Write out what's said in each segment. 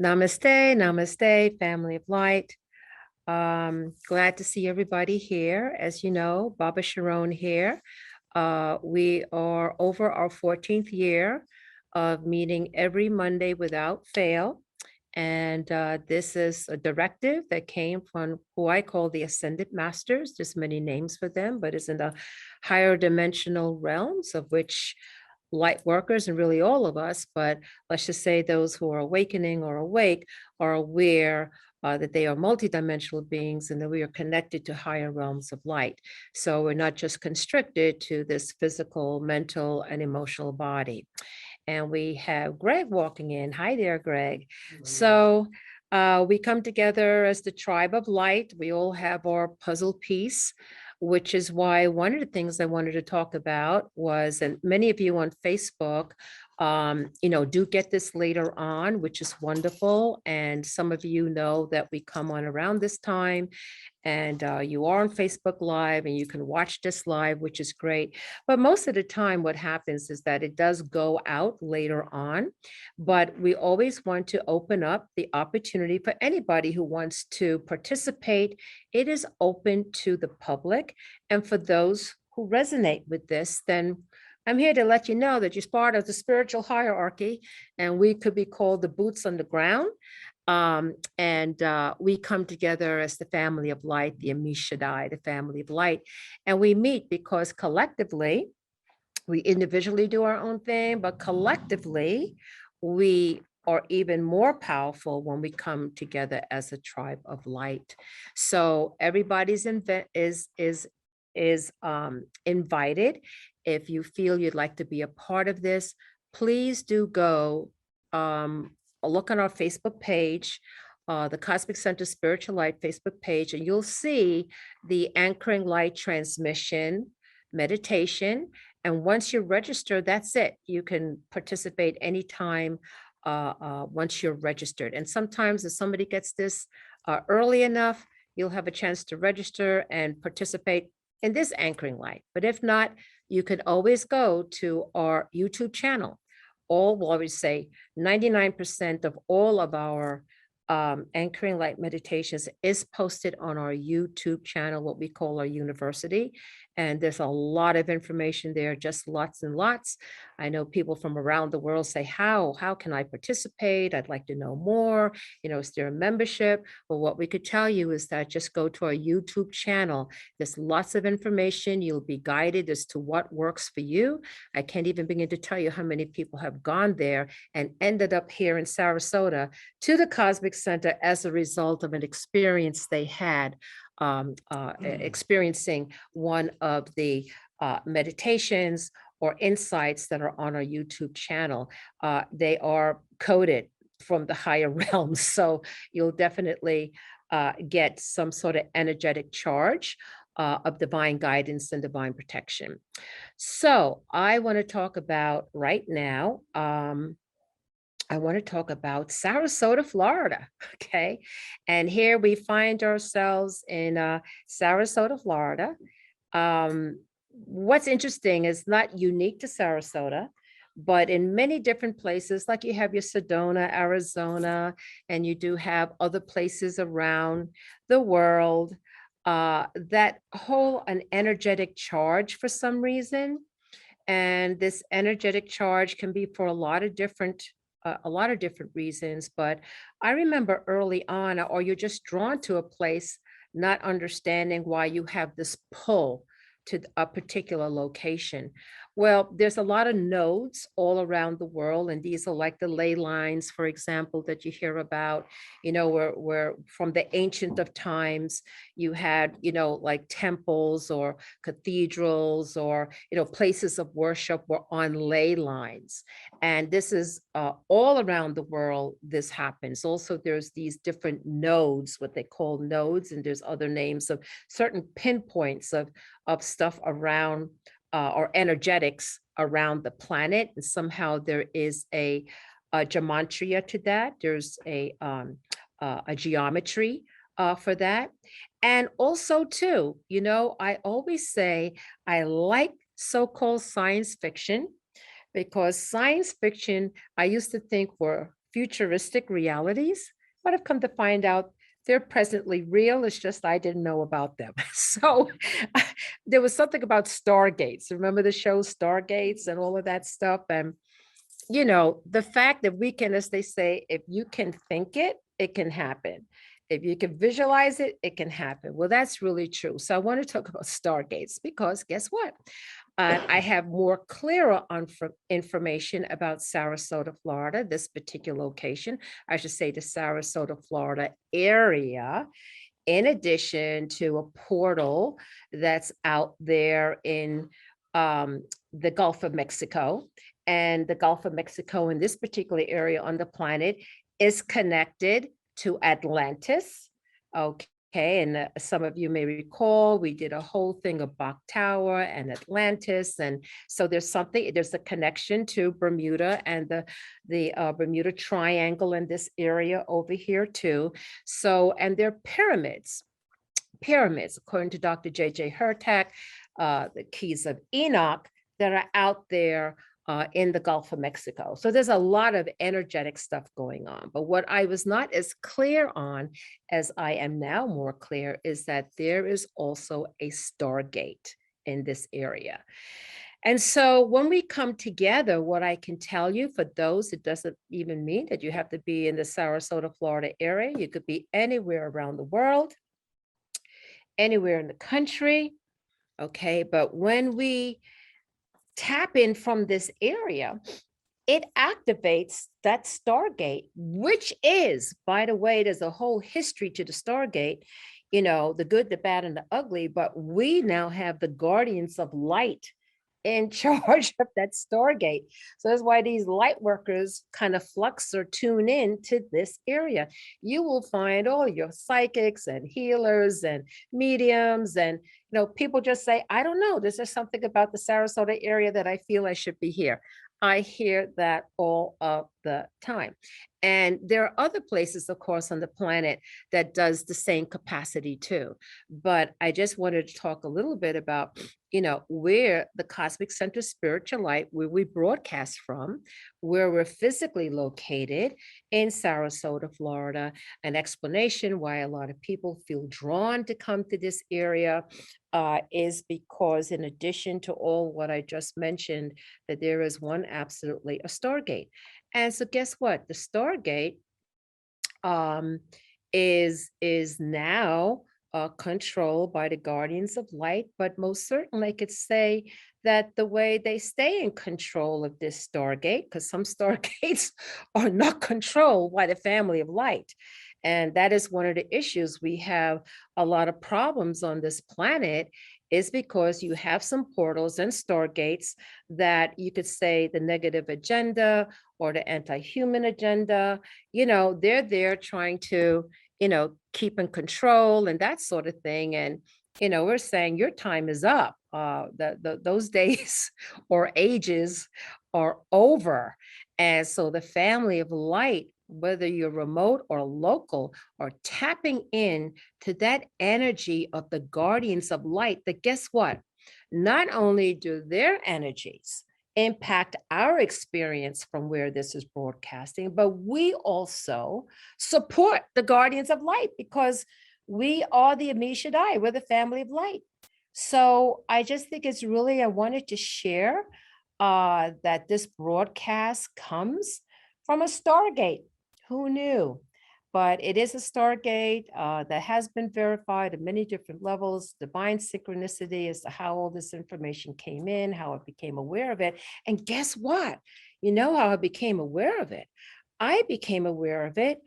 Namaste, namaste, family of light. Glad to see everybody here. As you know, Baba Sharone here. We are over our 14th year of meeting every Monday without fail. And this is a directive that came from who I call the Ascended Masters. There's many names for them, but it's in the higher dimensional realms of which light workers and really all of us, but let's just say those who are awakening or awake are aware that they are multidimensional beings and that we are connected to higher realms of light. So we're not just constricted to this physical, mental, and emotional body. And we have Greg walking in. Hi there, Greg. So we come together as the tribe of light. We all have our puzzle piece, which is why one of the things I wanted to talk about was, and many of you on Facebook, do get this later on, which is wonderful. And some of you know that we come on around this time and you are on Facebook Live and you can watch this live, which is great. But most of the time, what happens is that it does go out later on, but we always want to open up the opportunity for anybody who wants to participate. It is open to the public. And for those who resonate with this, then I'm here to let you know that you're part of the spiritual hierarchy, and we could be called the boots on the ground. And we come together as the family of light, the Amishadai, the family of light. And we meet because collectively, we individually do our own thing, but collectively, we are even more powerful when we come together as a tribe of light. So everybody's invited. If you feel you'd like to be a part of this, please do go look on our Facebook page, the Cosmic Center Spiritual Light Facebook page, and you'll see the Anchoring Light transmission meditation. And once you're registered, that's it. You can participate anytime once you're registered. And sometimes if somebody gets this early enough, you'll have a chance to register and participate in this anchoring light. But if not, you can always go to our YouTube channel. We'll always say 99% of all of our anchoring light meditations is posted on our YouTube channel, what we call our university. And there's a lot of information there, just lots and lots. I know people from around the world say, how can I participate? I'd like to know more. Is there a membership? Well, what we could tell you is that just go to our YouTube channel. There's lots of information. You'll be guided as to what works for you. I can't even begin to tell you how many people have gone there and ended up here in Sarasota to the Cosmic Center as a result of an experience they had experiencing one of the meditations or insights that are on our YouTube channel. They are coded from the higher realms, so you'll definitely get some sort of energetic charge of divine guidance and divine protection. So I want to talk about right now, I want to talk about Sarasota, Florida. Okay. And here we find ourselves in Sarasota, Florida. What's interesting is not unique to Sarasota, but in many different places, like you have your Sedona, Arizona, and you do have other places around the world that hold an energetic charge for some reason. And this energetic charge can be for a lot of different reasons. But I remember early on, or you're just drawn to a place, not understanding why you have this pull to a particular location. Well, there's a lot of nodes all around the world, and these are like the ley lines, for example, that you hear about, where from the ancient of times, you had, like temples or cathedrals or, places of worship were on ley lines. And this is all around the world, this happens. Also, there's these different nodes, what they call nodes, and there's other names of certain pinpoints of stuff around or energetics around the planet. And somehow there is a gematria to that. There's a geometry for that. And also too, I always say I like so-called science fiction because science fiction, I used to think were futuristic realities, but I've come to find out they're presently real. It's just I didn't know about them. So there was something about Stargates. Remember the show Stargates and all of that stuff? And the fact that we can, as they say, if you can think it, it can happen. If you can visualize it, it can happen. Well, that's really true. So I want to talk about Stargates because guess what? I have more clearer information about Sarasota, Florida, this particular location. I should say the Sarasota, Florida area, in addition to a portal that's out there in the Gulf of Mexico. And the Gulf of Mexico in this particular area on the planet is connected to Atlantis. Okay. And some of you may recall, we did a whole thing of Bach Tower and Atlantis. And so there's a connection to Bermuda and the Bermuda Triangle in this area over here too. So, and they're pyramids, according to Dr. J.J. Hurtak, the Keys of Enoch that are out there in the Gulf of Mexico. So there's a lot of energetic stuff going on. But what I was not as clear on as I am now more clear is that there is also a Stargate in this area. And so when we come together, what I can tell you for those, it doesn't even mean that you have to be in the Sarasota, Florida area. You could be anywhere around the world, anywhere in the country. Okay. But when we tap in from this area, it activates that Stargate, which is, by the way, there's a whole history to the Stargate, the good, the bad, and the ugly, but we now have the guardians of light in charge of that Stargate. So that's why these light workers kind of flux or tune in to this area. You will find all your psychics and healers and mediums and people just say, I don't know, this is something about the Sarasota area that I feel I should be here. I hear that all of the time. And there are other places, of course, on the planet that does the same capacity too. But I just wanted to talk a little bit about, where the Cosmic Center Spiritual Light, where we broadcast from, where we're physically located in Sarasota, Florida. An explanation why a lot of people feel drawn to come to this area is because in addition to all what I just mentioned, that there is one absolutely a Stargate. And so guess what? The Stargate is now controlled by the guardians of light, but most certainly I could say that the way they stay in control of this Stargate, because some Stargates are not controlled by the family of light. And that is one of the issues. We have a lot of problems on this planet is because you have some portals and Stargates that you could say the negative agenda or the anti-human agenda, they're there trying to, keep in control and that sort of thing. And, we're saying your time is up. Those days or ages are over. And so the family of light, whether you're remote or local, are tapping in to that energy of the guardians of light that guess what? Not only do their energies impact our experience from where this is broadcasting, but we also support the guardians of light because we are the Ami Shaddai, we're the family of light. So I just think it's really, I wanted to share that this broadcast comes from a Stargate. Who knew? But it is a Stargate that has been verified at many different levels, divine synchronicity as to how all this information came in, how I became aware of it. And guess what? You know how I became aware of it? I became aware of it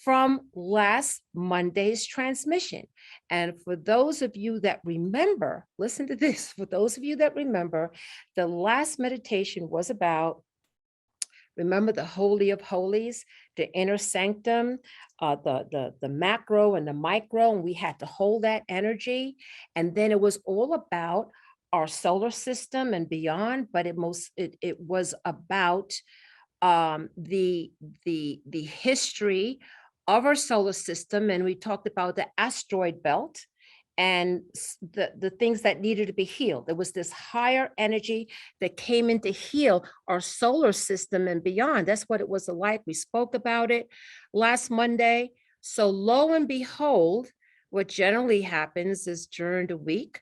from last Monday's transmission. And for those of you that remember, listen to this, for those of you that remember, the last meditation was about, remember the Holy of Holies, the inner sanctum, the macro and the micro, and we had to hold that energy. And then it was all about our solar system and beyond, but it was about the history of our solar system. And we talked about the asteroid belt and the things that needed to be healed. There was this higher energy that came in to heal our solar system and beyond. That's what it was like. We spoke about it last Monday. So lo and behold, what generally happens is during the week,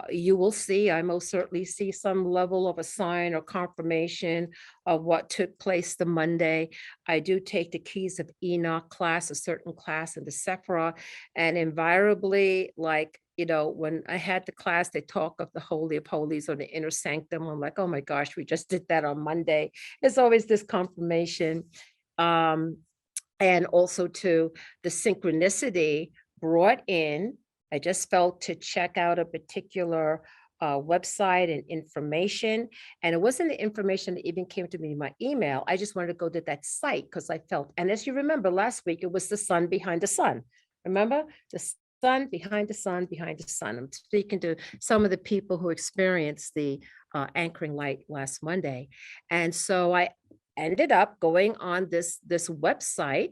you will see, I most certainly see some level of a sign or confirmation of what took place the Monday. I do take the Keys of Enoch class, a certain class in the Sephira, and invariably, like, when I had the class, they talk of the Holy of Holies or the inner sanctum. I'm like, oh my gosh, we just did that on Monday. It's always this confirmation. Um, and also to the synchronicity brought in. I just felt to check out a particular website and information. And it wasn't the information that even came to me in my email. I just wanted to go to that site because I felt, and as you remember last week, it was the sun behind the sun. Remember? The sun behind the sun behind the sun. I'm speaking to some of the people who experienced the anchoring light last Monday. And so I ended up going on this website,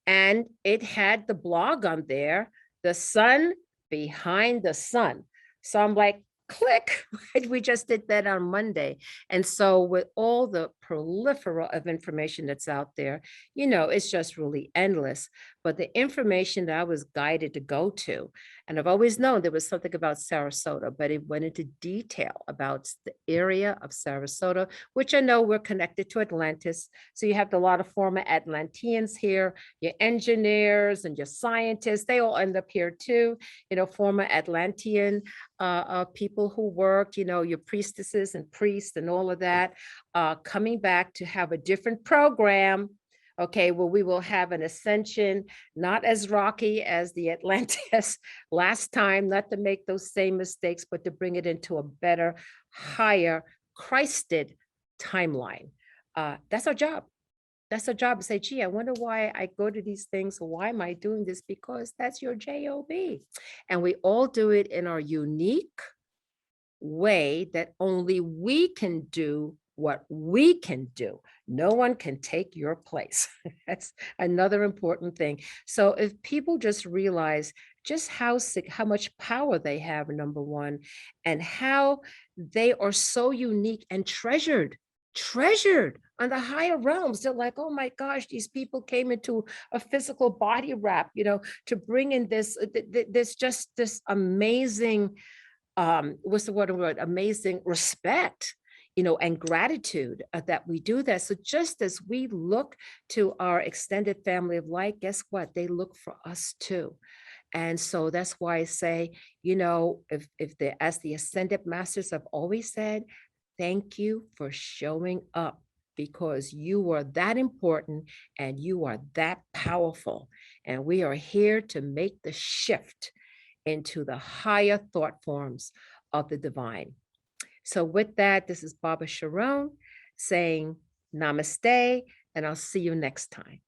and it had the blog on there, the sun behind the sun. So I'm like, click. We just did that on Monday. And so with all the proliferation of information that's out there, it's just really endless. But the information that I was guided to go to, and I've always known there was something about Sarasota, but it went into detail about the area of Sarasota, which I know we're connected to Atlantis. So you have a lot of former Atlanteans here, your engineers and your scientists, they all end up here too, former Atlantean people who worked, your priestesses and priests and all of that, coming back to have a different program. Okay, well, we will have an ascension, not as rocky as the Atlantis last time, not to make those same mistakes, but to bring it into a better, higher, Christed timeline. That's our job. That's our job to say, gee, I wonder why I go to these things. Why am I doing this? Because that's your job. And we all do it in our unique way that only we can do what we can do. No one can take your place. That's another important thing. So if people just realize just how much power they have, number one, and how they are so unique and treasured on the higher realms. They're like, oh my gosh, these people came into a physical body wrap, to bring in this amazing, what's the word, amazing respect, and gratitude that we do that. So just as we look to our extended family of light, guess what? They look for us too. And so that's why I say, as the ascended masters have always said, thank you for showing up, because you are that important and you are that powerful. And we are here to make the shift into the higher thought forms of the divine. So with that, this is Baba Sharone saying namaste, and I'll see you next time.